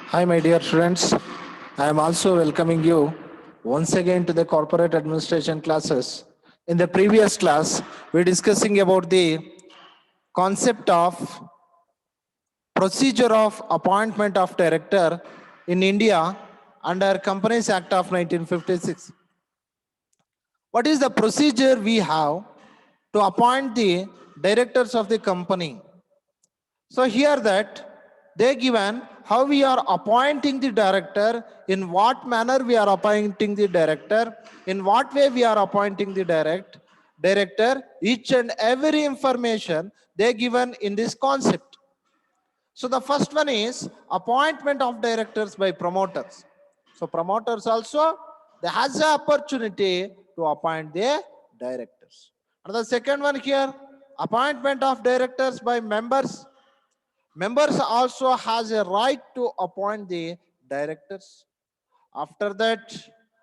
Hi, my dear students. I am also welcoming you once again to the corporate administration classes. In the previous class, we are discussing about the concept of procedure of appointment of director in India under Companies Act of 1956. What is the procedure we have to appoint the directors of the company? So here that they given how we are appointing the director, in what manner we are appointing the director, in what way we are appointing the director, each and every information they given in this concept. So the first one is appointment of directors by promoters. So promoters also, they has the opportunity to appoint the directors. And the second one here, appointment of directors by members. Members also has a right to appoint the directors. After that,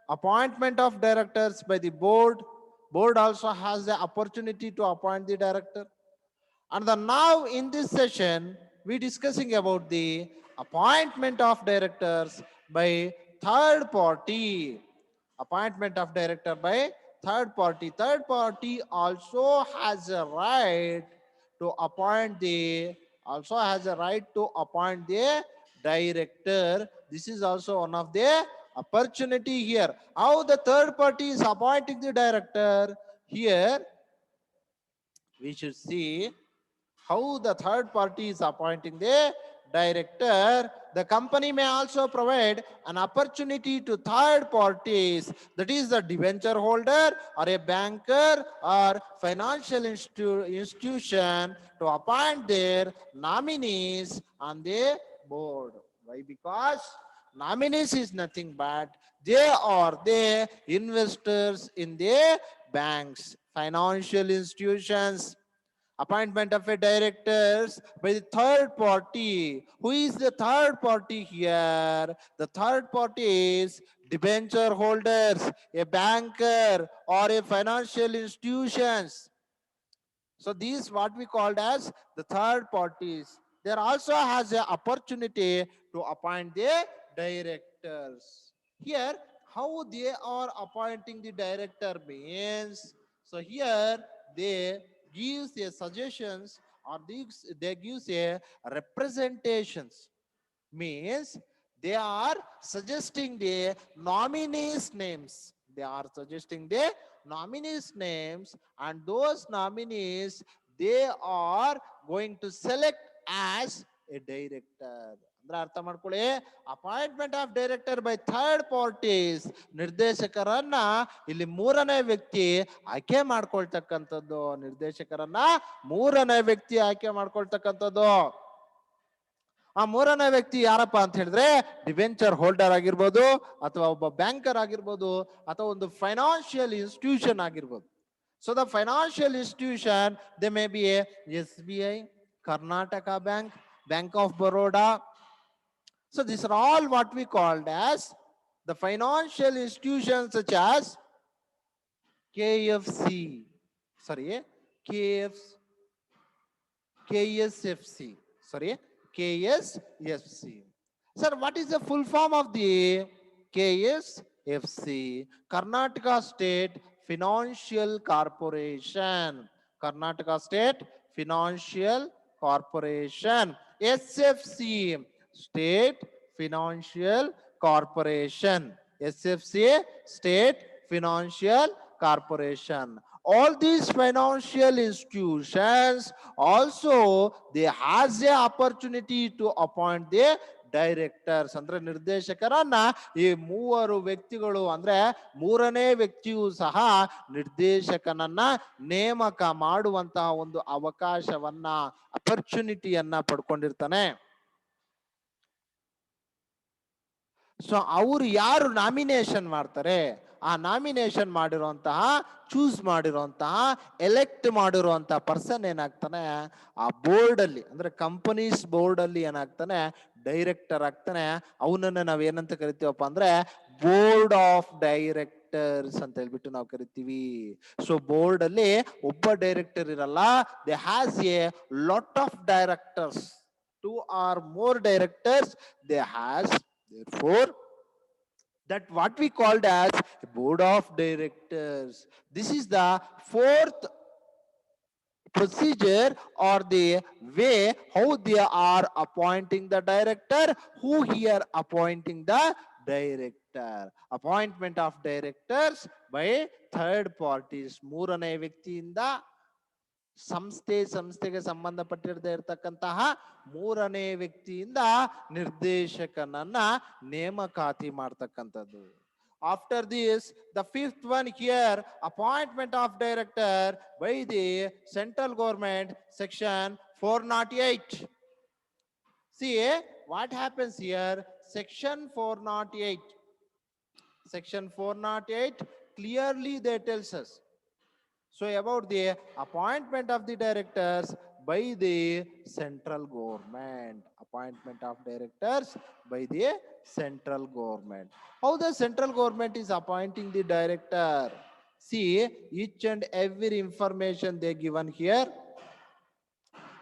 appointment of directors by the board. Board also has the opportunity to appoint the director. And now in this session, we discussing about the appointment of directors by third party. Appointment of director by third party. Third party also has a right to appoint the director. This is also one of the opportunity here. How the third party is appointing the director? Here we should see how the third party is appointing the director. The company may also provide an opportunity to third parties, that is the debenture holder or a banker or financial institution, to appoint their nominees on the board. Why? Because nominees is nothing but they are the investors in the banks, financial institutions. Appointment of a directors by the third party. Who is the third party here? The third party is debenture holders, a banker, or a financial institutions. So these what we called as the third parties. There also has an opportunity to appoint the directors. Here, how they are appointing the director means, so here they gives a suggestions, or they gives a representations, means they are suggesting the nominees names. They are suggesting the nominees names, and those nominees they are going to select as a director. ಅಂದ್ರೆ ಅರ್ಥ ಮಾಡ್ಕೊಳ್ಳಿ, appointment of director by third parties, ನಿರ್ದೇಶಕರನ್ನ ಇಲ್ಲಿ ಮೂರನೇ ವ್ಯಕ್ತಿ ಆಯ್ಕೆ ಮಾಡ್ಕೊಳ್ತಕ್ಕಂಥದ್ದು. ನಿರ್ದೇಶಕರನ್ನ ಮೂರನೇ ವ್ಯಕ್ತಿ ಆಯ್ಕೆ ಮಾಡ್ಕೊಳ್ತಕ್ಕಂಥದ್ದು. ಆ ಮೂರನೇ ವ್ಯಕ್ತಿ ಯಾರಪ್ಪ ಅಂತ ಹೇಳಿದ್ರೆ ಡಿಬೆಂಚರ್ ಹೋಲ್ಡರ್ ಆಗಿರ್ಬೋದು, ಅಥವಾ ಒಬ್ಬ ಬ್ಯಾಂಕರ್ ಆಗಿರ್ಬೋದು, ಅಥವಾ ಒಂದು ಫೈನಾನ್ಷಿಯಲ್ ಇನ್ಸ್ಟಿಟ್ಯೂಷನ್ ಆಗಿರ್ಬೋದು. So the financial institution they may be A SBI, Karnataka bank, bank of Baroda. So this are all what we called as the financial institution such as KFC, sorry, KSFC, sorry, KSFC. Sir, what is the full form of the KSFC? Karnataka State Financial Corporation. Karnataka State Financial Corporation. SFC, State Financial Corporation. SFC, State Financial Corporation. All these financial institutions also they has a opportunity to appoint the directors. ಅಂದ್ರೆ ನಿರ್ದೇಶಕರನ್ನ ಈ ಮೂವರು ವ್ಯಕ್ತಿಗಳು, ಅಂದ್ರೆ ಮೂರನೇ ವ್ಯಕ್ತಿಯು ಸಹ ನಿರ್ದೇಶಕನನ್ನ ನೇಮಕ ಮಾಡುವಂತಹ ಒಂದು ಅವಕಾಶವನ್ನ, ಅಪರ್ಚುನಿಟಿಯನ್ನ ಪಡ್ಕೊಂಡಿರ್ತಾನೆ. ಸೊ ಅವರು ಯಾರು ನಾಮಿನೇಷನ್ ಮಾಡ್ತಾರೆ, ಆ ನಾಮಿನೇಷನ್ ಮಾಡಿರುವಂತಹ, ಚೂಸ್ ಮಾಡಿರುವಂತಹ, ಎಲೆಕ್ಟ್ ಮಾಡಿರುವಂತಹ ಪರ್ಸನ್ ಏನಾಗ್ತಾನೆ, ಆ ಬೋರ್ಡ್ ಅಲ್ಲಿ, ಅಂದ್ರೆ ಕಂಪನೀಸ್ ಬೋರ್ಡ್ ಅಲ್ಲಿ ಏನಾಗ್ತಾನೆ, ಡೈರೆಕ್ಟರ್ ಆಗ್ತಾನೆ. ಅವನನ್ನ ನಾವ್ ಏನಂತ ಕರಿತೀವಪ್ಪ ಅಂದ್ರೆ ಬೋರ್ಡ್ ಆಫ್ ಡೈರೆಕ್ಟರ್ಸ್ ಅಂತ ಹೇಳ್ಬಿಟ್ಟು ನಾವು ಕರಿತೀವಿ. ಸೊ ಬೋರ್ಡ್ ಅಲ್ಲಿ ಒಬ್ಬ ಡೈರೆಕ್ಟರ್ ಇರಲ್ಲ, they has A lot of directors. two or more directors, they has, therefore, that what we called as a board of directors. This is the fourth procedure or the way how they are appointing the director, who here appointing the director. Appointment of directors by third parties. ಮೂರನೇ ವ್ಯಕ್ತಿಯಿಂದ ಸಂಸ್ಥೆಗೆ ಸಂಬಂಧಪಟ್ಟಿರದೇ ಇರತಕ್ಕಂತಹ ಮೂರನೇ ವ್ಯಕ್ತಿಯಿಂದ ನಿರ್ದೇಶಕನನ್ನ ನೇಮಕಾತಿ ಮಾಡ್ತಕ್ಕಂಥದ್ದು. After this, the fifth one here, appointment of director by the central government, section 408. See what happens here, section 408. Section 408 clearly they tells us. So about the appointment of the directors by the central government. Appointment of directors by the central government. How the central government is appointing the director? See each and every information they given here.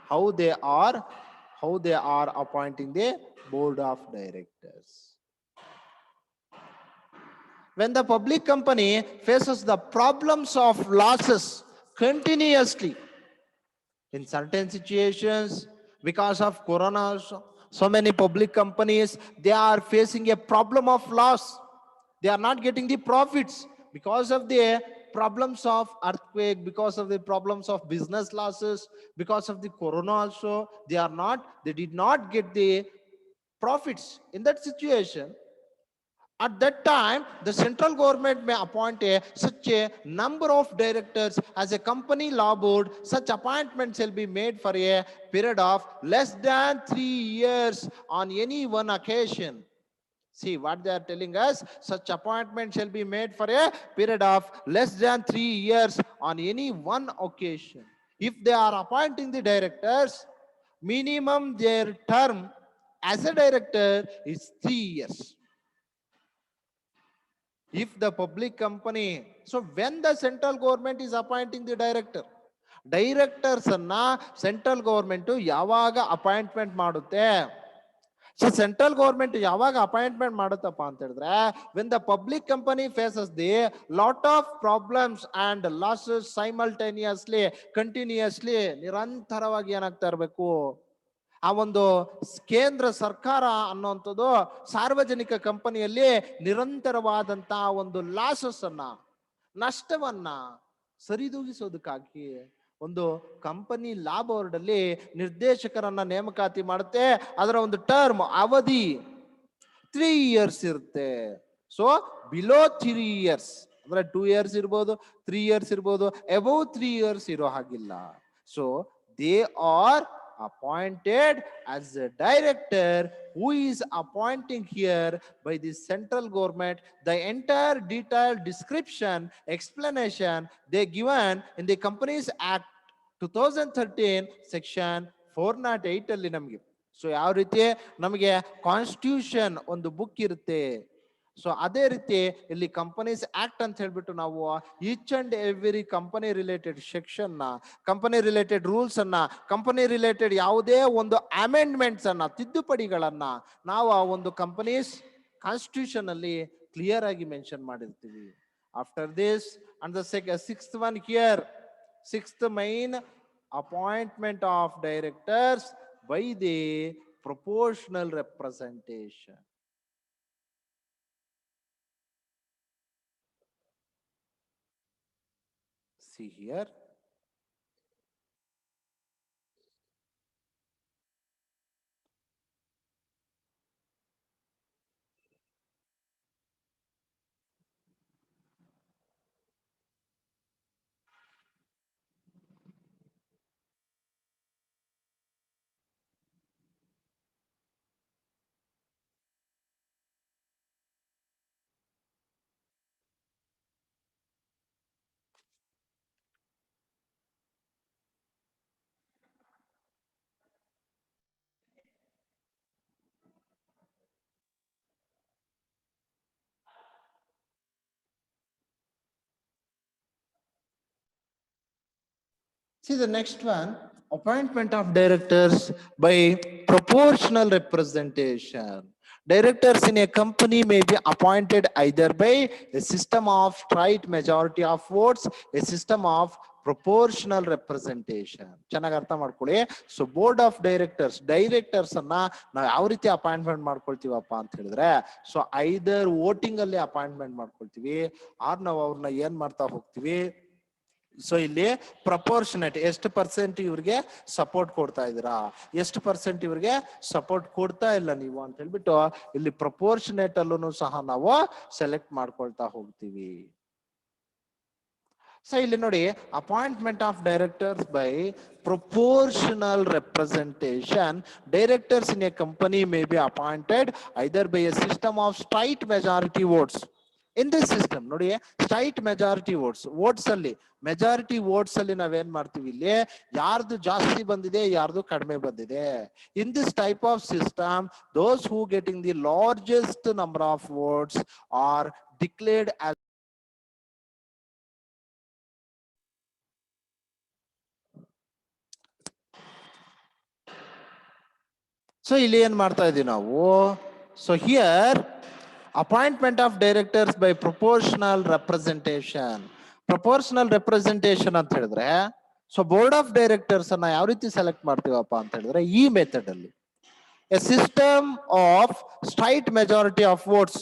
How they are appointing the board of directors. When the public company faces the problems of losses continuously in certain situations because of corona also, so many public companies, they are facing a problem of loss. They are not getting the profits because of the problems of earthquake, because of the problems of business losses, because of the corona also, they did not get the profits. In that situation, at that time, the central government may appoint such a number of directors as a company law board. Such appointments shall be made for a period of less than 3 years on any one occasion. See what they are telling us, such appointment shall be made for a period of less than 3 years on any one occasion. If they are appointing the directors, minimum their term as a director is 3 years. If the public company, so when the central government is appointing the directors ಅನ್ನ central government ಯಾವಾಗ appointment ಮಾಡುತ್ತೆ? So central government ಯಾವಾಗ appointment ಮಾಡುತ್ತಪ್ಪ ಅಂತ ಹೇಳಿದ್ರೆ, when the public company faces the lot of problems and losses simultaneously, continuously, ನಿರಂತರವಾಗಿ ಏನಾಗ್ತಾ ಇರಬೇಕು, ಆ ಒಂದು ಕೇಂದ್ರ ಸರ್ಕಾರ ಅನ್ನುವಂಥದ್ದು ಸಾರ್ವಜನಿಕ ಕಂಪನಿಯಲ್ಲಿ ನಿರಂತರವಾದಂತಹ ಒಂದು ಲಾಸಸ್ ಅನ್ನ, ನಷ್ಟವನ್ನ ಸರಿದೂಗಿಸೋದಕ್ಕಾಗಿ ಒಂದು ಕಂಪನಿ ಲಾ ಬೋರ್ಡ್ ಅಲ್ಲಿ ನಿರ್ದೇಶಕರನ್ನ ನೇಮಕಾತಿ ಮಾಡುತ್ತೆ. ಅದರ ಒಂದು ಟರ್ಮ್ ಅವಧಿ 3 years ಇರುತ್ತೆ. ಸೊ ಬಿಲೋ 3 years ಅಂದ್ರೆ 2 years ಇರ್ಬೋದು, 3 years ಇರ್ಬೋದು, ಅಬೌವ್ 3 years ಇರೋ ಹಾಗಿಲ್ಲ. So they are appointed as a director, who is appointing here by the central government. The entire detailed description, explanation they given in the Companies Act 2013 section 408 ಅಲ್ಲಿ ನಮಗೆ. So ಯಾವ ರೀತಿ ನಮಗೆ constitution ಒಂದು book ಇರುತ್ತೆ, so ಅದೇ ರೀತಿ ಇಲ್ಲಿ ಕಂಪನೀಸ್ ಆಕ್ಟ್ ಅಂತ ಹೇಳ್ಬಿಟ್ಟು ನಾವು each and every company related section ನ, ಕಂಪನಿ ರಿಲೇಟೆಡ್ ರೂಲ್ಸ್ ಅನ್ನ, ಕಂಪನಿ ರಿಲೇಟೆಡ್ ಯಾವುದೇ ಒಂದು ಅಮೆಂಡ್ಮೆಂಟ್ಸ್ ಅನ್ನ, ತಿದ್ದುಪಡಿಗಳನ್ನ ನಾವು ಆ ಒಂದು ಕಂಪನೀಸ್ ಕಾನ್ಸ್ಟಿಟ್ಯೂಷನ್ ಅಲ್ಲಿ ಕ್ಲಿಯರ್ ಆಗಿ ಮೆನ್ಷನ್ ಮಾಡಿರ್ತೀವಿ. After this and the sixth one here, sixth main, appointment of directors by the proportional representation. See here, see the next one, appointment of directors by proportional representation. Directors in a company may be appointed either by a system of straight majority of votes, a system of proportional representation. ಚೆನ್ನಾಗಿ ಅರ್ಥ ಮಾಡ್ಕೊಳ್ಳಿ. So board of directors ಅನ್ನ ನಾವು ಯಾವ ರೀತಿ appointment ಮಾಡ್ಕೊಳ್ತೀವಪ್ಪ ಅಂತ ಹೇಳಿದ್ರೆ, so either voting ಅಲ್ಲಿ ಅಪಾಯಿಂಟ್ಮೆಂಟ್ ಮಾಡ್ಕೊಳ್ತೀವಿ, ಆರ್ ನಾವು ಅವ್ರನ್ನ ಏನ್ ಮಾಡ್ತಾ ಹೋಗ್ತೀವಿ. ಸೊ ಇಲ್ಲಿ ಪ್ರಪೋರ್ಷನೇಟ್ ಎಷ್ಟು ಪರ್ಸೆಂಟ್ ಇವ್ರಿಗೆ ಸಪೋರ್ಟ್ ಕೊಡ್ತಾ ಇದ್ದೀರಾ, ಎಷ್ಟು ಪರ್ಸೆಂಟ್ ಇವ್ರಿಗೆ ಸಪೋರ್ಟ್ ಕೊಡ್ತಾ ಇಲ್ಲ ನೀವು ಅಂತ ಹೇಳ್ಬಿಟ್ಟು ಇಲ್ಲಿ ಪ್ರಪೋರ್ಷನೇಟ್ ಅಲ್ಲೂ ಸಹ ನಾವು ಸೆಲೆಕ್ಟ್ ಮಾಡ್ಕೊಳ್ತಾ ಹೋಗ್ತೀವಿ. ಸೊ ಇಲ್ಲಿ ನೋಡಿ, appointment of directors by proportional representation. Directors in a company may be appointed either by A system of straight majority votes. In this system ನೋಡಿ, ಸ್ಟ್ರೈಟ್ ಮೆಜಾರಿಟಿ ವೋಟ್ಸ್ ಅಲ್ಲಿ ಮೆಜಾರಿಟಿ ವೋಟ್ಸ್ ಅಲ್ಲಿ ನಾವೇನ್ ಮಾಡ್ತೀವಿ, ಇಲ್ಲಿ ಯಾರ್ದು ಜಾಸ್ತಿ ಬಂದಿದೆ ಯಾರ್ದು ಕಡಿಮೆ ಬಂದಿದೆ. In this type of system, those who getting the largest number of votes are declared as. So ಇಲ್ಲಿ ಏನ್ ಮಾಡ್ತಾ ಇದೀವಿ ನಾವು, so here appointment of directors by proportional representation. Proportional representation ಅಂತ ಹೇಳಿದ್ರೆ, ಸೊ ಬೋರ್ಡ್ ಆಫ್ ಡೈರೆಕ್ಟರ್ಸ್ ಅನ್ನ ಯಾವ ರೀತಿ ಸೆಲೆಕ್ಟ್ ಮಾಡ್ತೀವಪ್ಪ ಅಂತ ಹೇಳಿದ್ರೆ, ಈ ಮೆಥಡ್ ಅಲ್ಲಿ A system of straight majority of votes.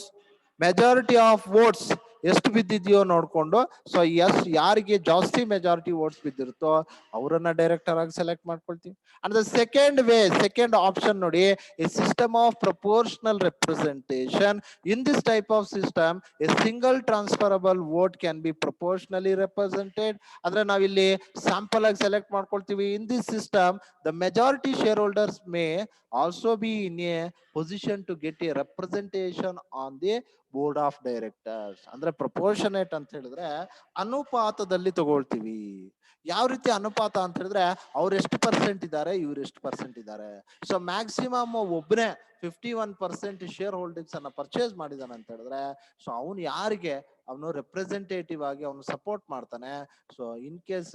Majority of votes ಎಷ್ಟು ಬಿದ್ದಿದೆಯೋ ನೋಡ್ಕೊಂಡು, ಸೊ ಯಾರಿಗೆ ಜಾಸ್ತಿ ಮೆಜಾರಿಟಿ ವೋಟ್ಸ್ ಬಿದ್ದಿರುತ್ತೋ ಅವರನ್ನ ಡೈರೆಕ್ಟರ್ ಆಗಿ ಸೆಲೆಕ್ಟ್ ಮಾಡ್ಕೊಳ್ತೀವಿ. ಅಂಡ್ ದ ಸೆಕೆಂಡ್ ಆಪ್ಷನ್ ನೋಡಿ, a system of proportional representation. In this type of system a single transferable vote can be proportionally represented. ಅಂದ್ರೆ ನಾವಿಲ್ಲಿ ಸ್ಯಾಂಪಲ್ ಆಗಿ ಸೆಲೆಕ್ಟ್ ಮಾಡ್ಕೊಳ್ತೀವಿ. In this system the majority share holders may also be in a position to get a representation on the board of directors. ಅಂದ್ರೆ proportionate ಅಂತ ಹೇಳಿದ್ರೆ ಅನುಪಾತದಲ್ಲಿ ತಗೊಳ್ತೀವಿ. ಯಾವ ರೀತಿ ಅನುಪಾತ ಅಂತ ಹೇಳಿದ್ರೆ, ಅವ್ರು ಎಷ್ಟು ಪರ್ಸೆಂಟ್ ಇದ್ದಾರೆ, ಇವ್ರು ಎಷ್ಟು ಪರ್ಸೆಂಟ್ ಇದ್ದಾರೆ. ಸೊ ಮ್ಯಾಕ್ಸಿಮಮ್ ಒಬ್ಬನೇ 51% ಶೇರ್ ಹೋಲ್ಡಿಂಗ್ಸ್ ಅನ್ನ ಪರ್ಚೇಸ್ ಮಾಡಿದಾನೆ ಅಂತ ಹೇಳಿದ್ರೆ, ಸೊ ಅವನು ಯಾರಿಗೆ ಅವನು ರೆಪ್ರೆಸೆಂಟೇಟಿವ್ ಆಗಿ ಅವನು ಸಪೋರ್ಟ್ ಮಾಡ್ತಾನೆ. ಸೊ ಇನ್ ಕೇಸ್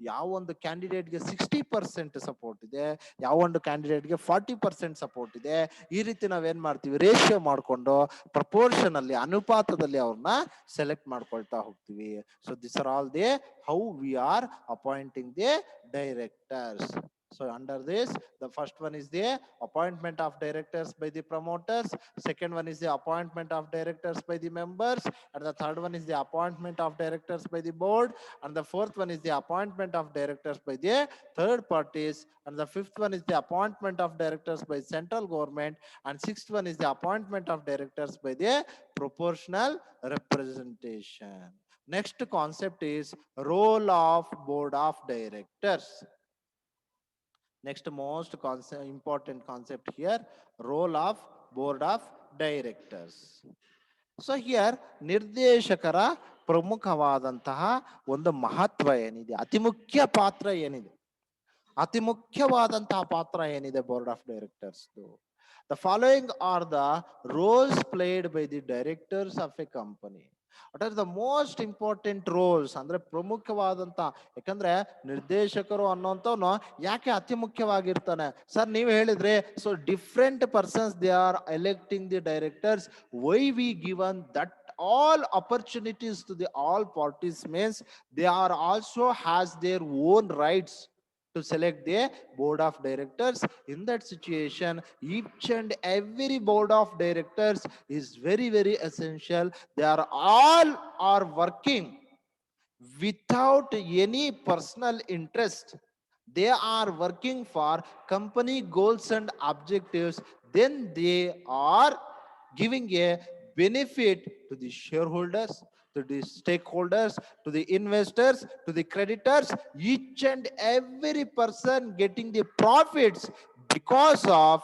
ಯಾವ ಒಂದು ಕ್ಯಾಂಡಿಡೇಟ್ಗೆ 60% ಸಪೋರ್ಟ್ ಇದೆ, ಯಾವ ಒಂದು ಕ್ಯಾಂಡಿಡೇಟ್ಗೆ 40% ಸಪೋರ್ಟ್ ಇದೆ, ಈ ರೀತಿ ನಾವೇನ್ ಮಾಡ್ತೀವಿ, ರೇಷಿಯೋ ಮಾಡ್ಕೊಂಡು ಪ್ರಪೋರ್ಷನ್ ಅಲ್ಲಿ ಅನುಪಾತದಲ್ಲಿ ಅವ್ರನ್ನ ಸೆಲೆಕ್ಟ್ ಮಾಡ್ಕೊಳ್ತಾ ಹೋಗ್ತೀವಿ. So this are all the how we are appointing the directors. So under this, the first one is the appointment of directors by the promoters, second one is the appointment of directors by the members, and the third one is the appointment of directors by the board, and the fourth one is the appointment of directors by the third parties, and the fifth one is the appointment of directors by central government, and sixth one is the appointment of directors by the proportional representation. Next concept is role of board of directors. Next most important concept here, role of board of directors. So here ನಿರ್ದೇಶಕರ ಪ್ರಮುಖವಾದಂತಹ ಒಂದು ಮಹತ್ವ ಏನಿದೆ, ಅತಿ ಮುಖ್ಯ ಪಾತ್ರ ಏನಿದೆ, ಅತಿ ಮುಖ್ಯವಾದಂತಹ ಪಾತ್ರ ಏನಿದೆ board of directors. The following are the roles played by the directors of a company. What are the most important roles ಅಂದ್ರೆ ಪ್ರಮುಖವಾದಂತ, ಯಾಕಂದ್ರೆ ನಿರ್ದೇಶಕರು ಅನ್ನೋಂಥವ್ನು ಯಾಕೆ ಅತಿ ಮುಖ್ಯವಾಗಿರ್ತಾನೆ ಸರ್ ನೀವು ಹೇಳಿದ್ರೆ. So different persons they are electing the directors. Why we given that all opportunities to the all parties means they are also has their own rights to select the board of directors. In that situation, each and every board of directors is very very essential. They are all are working without any personal interest. They are working for company goals and objectives. Then they are giving a benefit to the shareholders, to the stakeholders, to the investors, to the creditors. Each and every person getting the profits because of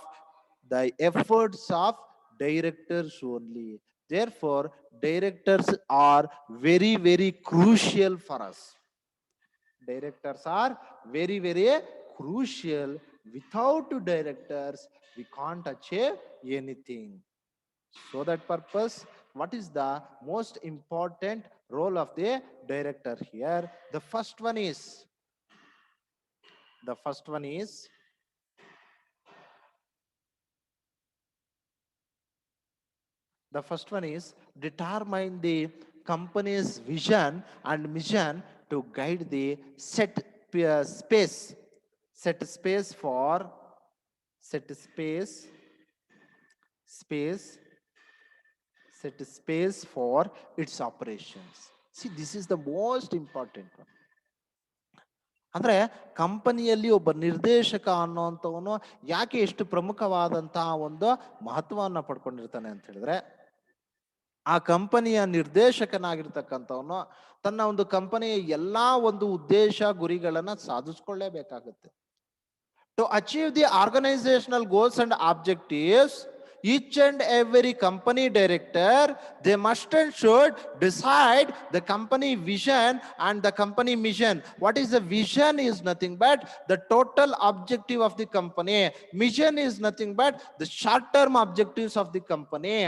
the efforts of directors only. Therefore directors are very very crucial for us. Directors are very very crucial. Without directors we can't achieve anything. So that purpose, what is the most important role of the director here? The first one is The first one is determine the company's vision and mission to guide the space. Set space for set space space set space for its operations. See, this is the most important one. ಅಂದ್ರೆ ಕಂಪನಿಯಲ್ಲಿ ಒಬ್ಬ ನಿರ್ದೇಶಕ ಅನ್ನುವಂಥವನು ಯಾಕೆ ಎಷ್ಟು ಪ್ರಮುಖವಾದಂತಹ ಒಂದು ಮಹತ್ವವನ್ನು ಪಡ್ಕೊಂಡಿರ್ತಾನೆ ಅಂತ ಹೇಳಿದ್ರೆ, ಆ ಕಂಪನಿಯ ನಿರ್ದೇಶಕನಾಗಿರ್ತಕ್ಕಂಥವನು ತನ್ನ ಒಂದು ಕಂಪನಿಯ ಎಲ್ಲಾ ಒಂದು ಉದ್ದೇಶ ಗುರಿಗಳನ್ನ ಸಾಧಿಸ್ಕೊಳ್ಳೇಬೇಕಾಗುತ್ತೆ. To achieve the organizational goals and objectives, each and every company director, they must and should decide the company vision and the company mission. What is the vision is nothing but the total objective of the company. Mission is nothing but the short-term objectives of the company.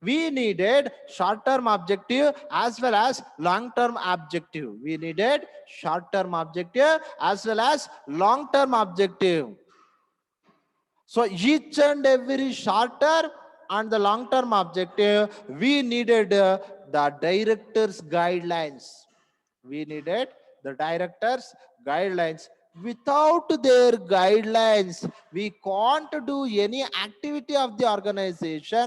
We needed short-term objective as well as long-term objective. We needed short-term objective as well as long-term objective. So each and every short-term and the long-term objective, we needed the director's guidelines. We needed the director's guidelines. Without their guidelines, we can't do any activity of the organization.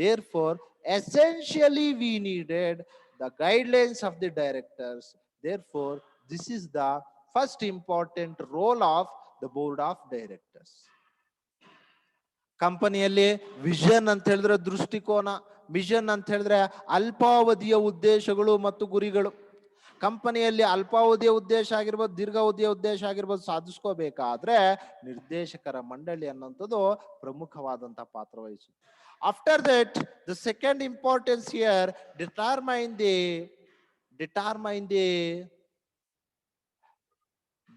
Therefore, essentially, we needed the guidelines of the directors. Therefore, this is the first important role of the board of directors. ಕಂಪನಿಯಲ್ಲಿ vision ಅಂತ ಹೇಳಿದ್ರೆ ದೃಷ್ಟಿಕೋನ, vision ಅಂತ ಹೇಳಿದ್ರೆ ಅಲ್ಪಾವಧಿಯ ಉದ್ದೇಶಗಳು ಮತ್ತು ಗುರಿಗಳು. ಕಂಪನಿಯಲ್ಲಿ ಅಲ್ಪಾವಧಿಯ ಉದ್ದೇಶ ಆಗಿರ್ಬೋದು, ದೀರ್ಘಾವಧಿಯ ಉದ್ದೇಶ ಆಗಿರ್ಬೋದು ಸಾಧಿಸ್ಕೋಬೇಕಾದ್ರೆ ನಿರ್ದೇಶಕರ ಮಂಡಳಿ ಅನ್ನುವಂಥದ್ದು ಪ್ರಮುಖವಾದಂತಹ ಪಾತ್ರ ವಹಿಸುತ್ತೆ. After that the second importance here,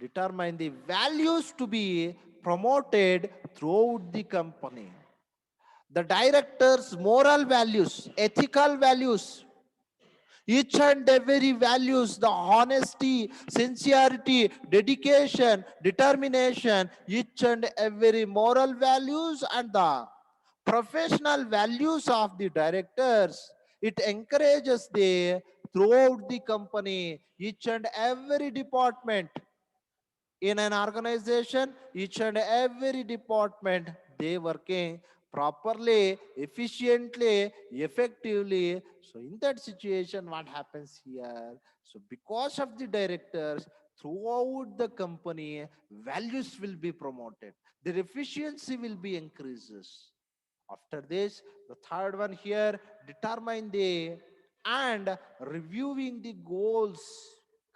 determine the values to be promoted throughout the company. The director's moral values, ethical values, each and every values, the honesty, sincerity, dedication, determination, each and every moral values and the professional values of the directors, it encourages the throughout the company, each and every department. In an organization, each and every department, they working properly, efficiently, effectively. So in that situation, what happens here? So because of the directors, throughout the company, values will be promoted, their efficiency will be increases. After this, the third one here, determine the and reviewing the goals,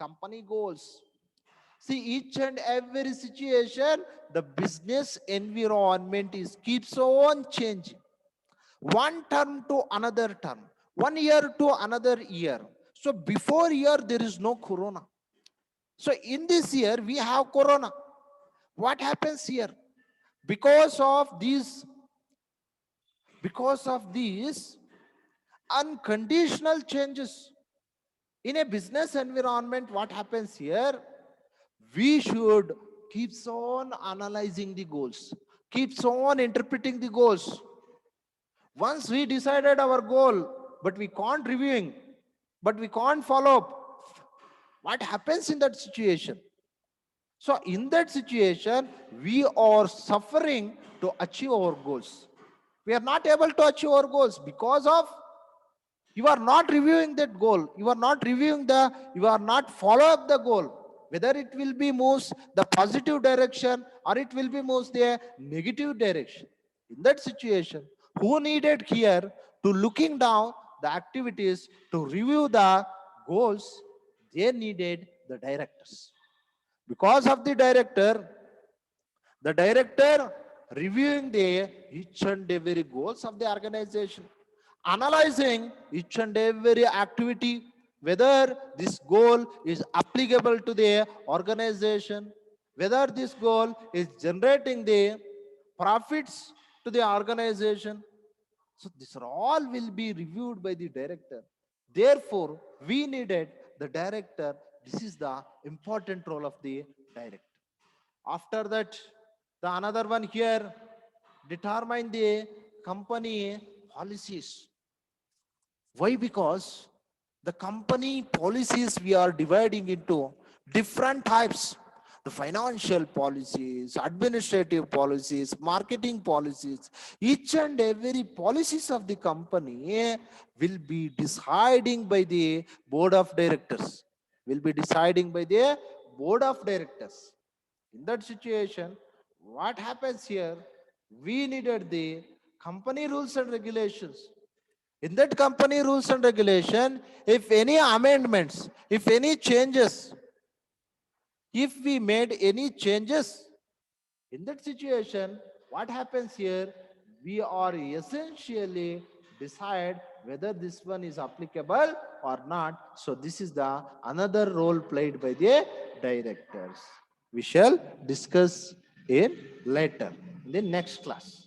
company goals. See, each and every situation, the business environment is keeps on changing. One term to another term, 1 year to another year. So before year, there is no corona. So in this year, we have corona. What happens here? Because of these unconditional changes in a business environment, what happens here? We should keeps on analyzing the goals, keeps on interpreting the goals. Once we decided our goal, but we can't reviewing, but we can't follow up, what happens in that situation? So in that situation, we are suffering to achieve our goals. We are not able to achieve our goals because of you are not reviewing that goal. You are not reviewing you are not follow up the goal. Whether it will be moves the positive direction or it will be moves the negative direction. In that situation, who needed here to looking down the activities to review the goals? They needed the directors. Because of the director reviewing the each and every goals of the organization, analyzing each and every activity, whether this goal is applicable to the organization, whether this goal is generating the profits to the organization. So this all will be reviewed by the director. Therefore, we needed the director. This is the important role of the director. After that, the another one here, determine the company policies. Why? Because the company policies we are dividing into different types. The financial policies, administrative policies, marketing policies, each and every policies of the company will be deciding by the board of directors. Will be deciding by the board of directors. In that situation, what happens here? We needed the company rules and regulations. In that company rules and regulation, if any amendments, if any changes, if we made any changes, in that situation, what happens here? We are essentially decide whether this one is applicable or not. So this is the another role played by the directors. We shall discuss in later in the next class.